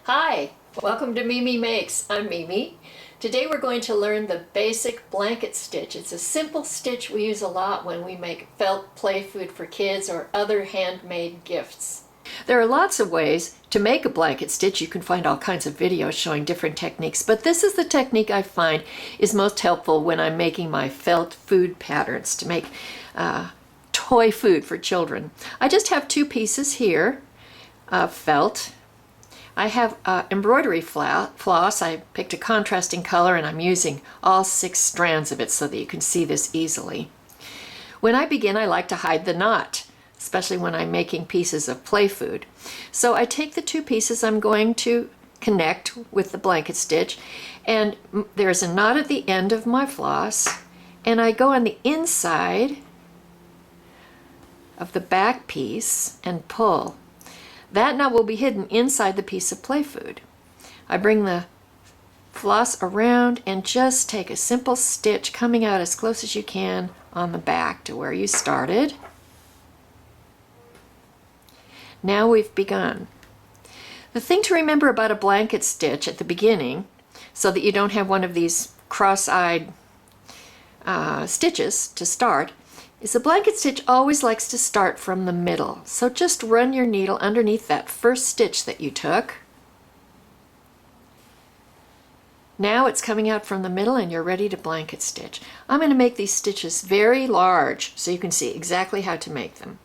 Hi, welcome to Mimi Makes. I'm Mimi. Today we're going to learn the basic blanket stitch. It's a simple stitch we use a lot when we make felt play food for kids or other handmade gifts. There are lots of ways to make a blanket stitch. You can find all kinds of videos showing different techniques, but this is the technique I find is most helpful when I'm making my felt food patterns to make toy food for children. I just have two pieces here of felt. I have embroidery floss. I picked a contrasting color and I'm using all 6 strands of it so that you can see this easily. When I begin, I like to hide the knot, especially when I'm making pieces of play food. So I take the 2 pieces I'm going to connect with the blanket stitch, and there's a knot at the end of my floss, and I go on the inside of the back piece and pull. That knot will be hidden inside the piece of play food. I bring the floss around and just take a simple stitch coming out as close as you can on the back to where you started. Now we've begun. The thing to remember about a blanket stitch at the beginning, so that you don't have one of these cross-eyed stitches to start, is the blanket stitch always likes to start from the middle. So just run your needle underneath that first stitch that you took. Now it's coming out from the middle and you're ready to blanket stitch. I'm going to make these stitches very large so you can see exactly how to make them.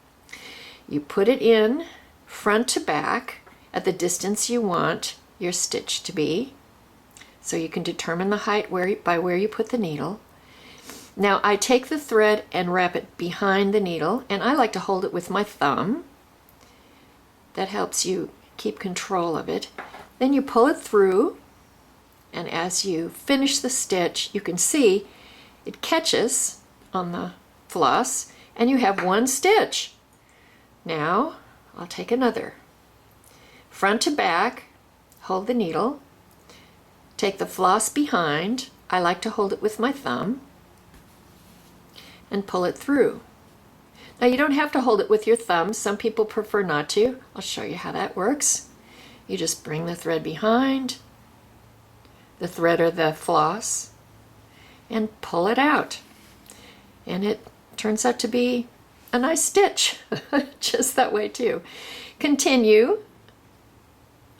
You put it in front to back at the distance you want your stitch to be. So you can determine the height by where you put the needle. Now I take the thread and wrap it behind the needle, and I like to hold it with my thumb. That helps you keep control of it. Then you pull it through, and as you finish the stitch, you can see it catches on the floss, and you have 1 stitch. Now I'll take another. Front to back, hold the needle, take the floss behind. I like to hold it with my thumb, and pull it through. Now you don't have to hold it with your thumb. Some people prefer not to. I'll show you how that works. You just bring the thread behind, the thread or the floss, and pull it out. And it turns out to be a nice stitch, just that way too. Continue.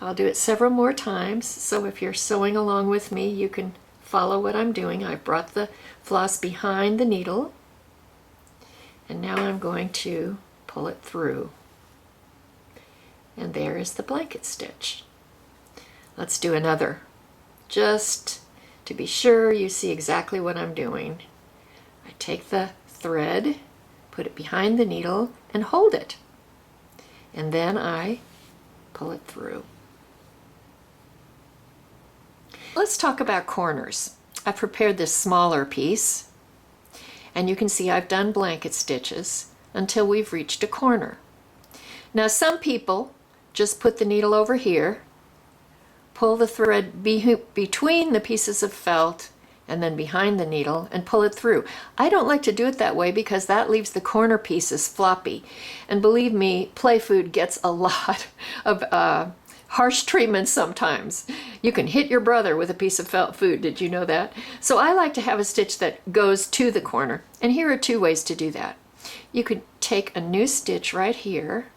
I'll do it several more times, so if you're sewing along with me, you can follow what I'm doing. I brought the floss behind the needle, and now I'm going to pull it through. And there is the blanket stitch. Let's do another, just to be sure you see exactly what I'm doing. I take the thread, put it behind the needle, and hold it. And then I pull it through. Let's talk about corners. I've prepared this smaller piece, and you can see I've done blanket stitches until we've reached a corner. Now some people just put the needle over here, pull the thread between the pieces of felt and then behind the needle and pull it through. I don't like to do it that way because that leaves the corner pieces floppy. And believe me, play food gets a lot of harsh treatment sometimes. You can hit your brother with a piece of felt food. Did you know that? So I like to have a stitch that goes to the corner. And here are 2 ways to do that. You could take a new stitch right here,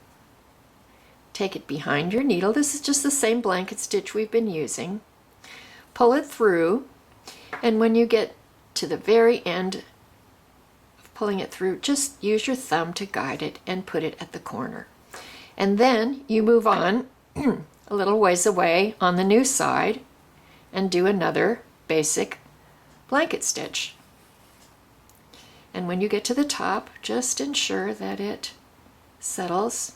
take it behind your needle. This is just the same blanket stitch we've been using. Pull it through, and when you get to the very end of pulling it through, just use your thumb to guide it and put it at the corner. And then you move on a little ways away on the new side and do another basic blanket stitch. And when you get to the top, just ensure that it settles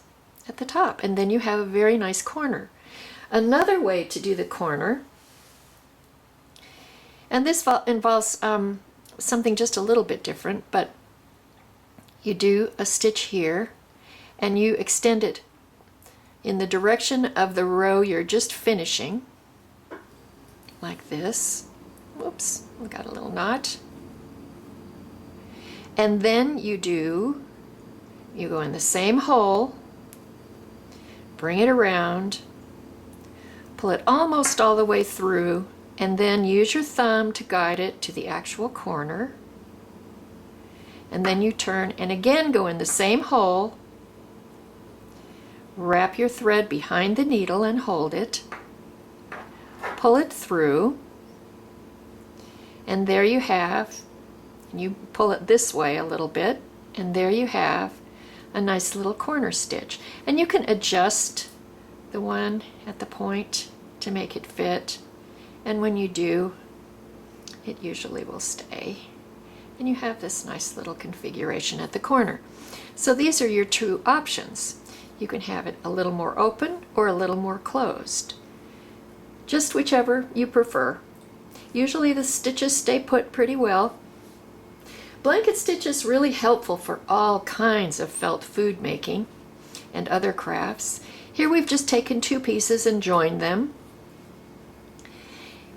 at the top, and then you have a very nice corner. Another way to do the corner, and this involves something just a little bit different, but you do a stitch here and you extend it in the direction of the row you're just finishing, like this. Whoops, we got a little knot. And then you go in the same hole, bring it around, Pull it almost all the way through, and then use your thumb to guide it to the actual corner. And then you turn and again go in the same hole. Wrap your thread behind the needle and hold it. Pull it through, and there you have, and you pull it this way a little bit, and there you have a nice little corner stitch. And you can adjust the one at the point to make it fit, and when you do, it usually will stay. And you have this nice little configuration at the corner. So these are your two options. You can have it a little more open or a little more closed. Just whichever you prefer. Usually the stitches stay put pretty well. Blanket stitch is really helpful for all kinds of felt food making and other crafts. Here we've just taken two pieces and joined them.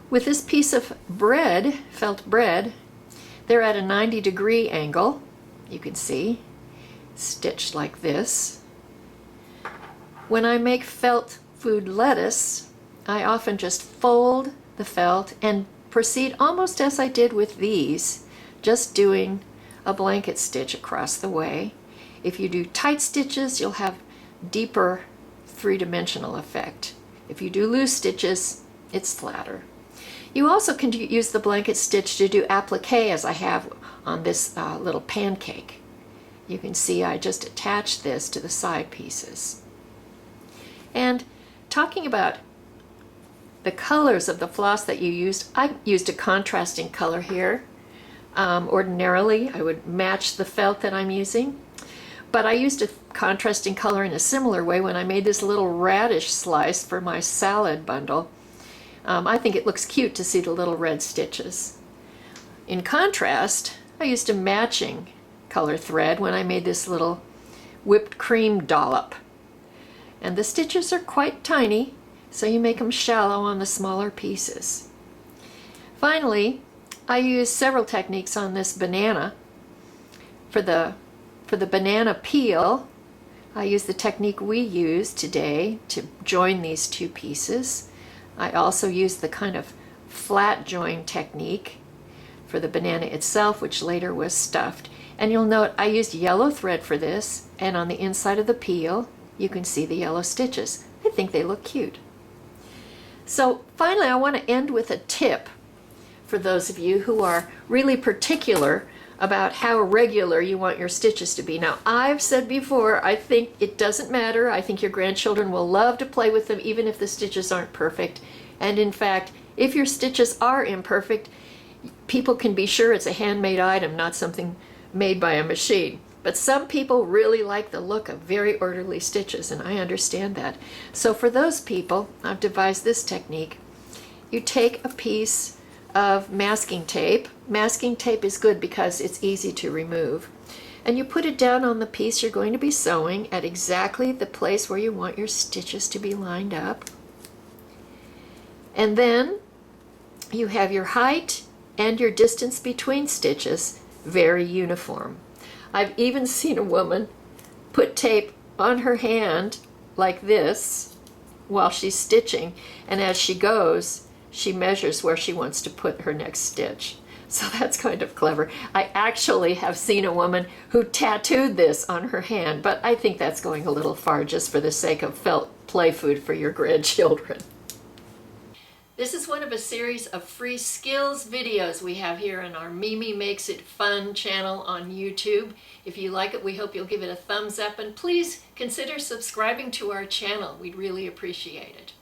With this piece of bread, felt bread, they're at a 90-degree angle, you can see, stitched like this. When I make felt food lettuce, I often just fold the felt and proceed almost as I did with these, just doing a blanket stitch across the way. If you do tight stitches, you'll have deeper three-dimensional effect. If you do loose stitches, it's flatter. You also can use the blanket stitch to do applique, as I have on this little pancake. You can see I just attached this to the side pieces. And talking about the colors of the floss that you used, I used a contrasting color here. Ordinarily, I would match the felt that I'm using, but I used a contrasting color in a similar way when I made this little radish slice for my salad bundle. I think it looks cute to see the little red stitches. In contrast, I used a matching color thread when I made this little whipped cream dollop. And the stitches are quite tiny, so you make them shallow on the smaller pieces. Finally, I used several techniques on this banana. For the banana peel, I used the technique we used today to join these two pieces. I also used the kind of flat join technique for the banana itself, which later was stuffed. And you'll note I used yellow thread for this, and on the inside of the peel, you can see the yellow stitches. I think they look cute. So finally, I want to end with a tip for those of you who are really particular about how regular you want your stitches to be. Now, I've said before, I think it doesn't matter. I think your grandchildren will love to play with them even if the stitches aren't perfect. And in fact, if your stitches are imperfect, people can be sure it's a handmade item, not something made by a machine. But some people really like the look of very orderly stitches, and I understand that. So for those people, I've devised this technique. You take a piece of masking tape. Masking tape is good because it's easy to remove. And you put it down on the piece you're going to be sewing at exactly the place where you want your stitches to be lined up. And then you have your height and your distance between stitches very uniform. I've even seen a woman put tape on her hand like this while she's stitching, and as she goes, she measures where she wants to put her next stitch. So that's kind of clever. I actually have seen a woman who tattooed this on her hand, but I think that's going a little far just for the sake of felt play food for your grandchildren. This is one of a series of free skills videos we have here on our Mimi Makes It Fun channel on YouTube. If you like it, we hope you'll give it a thumbs up, and please consider subscribing to our channel. We'd really appreciate it.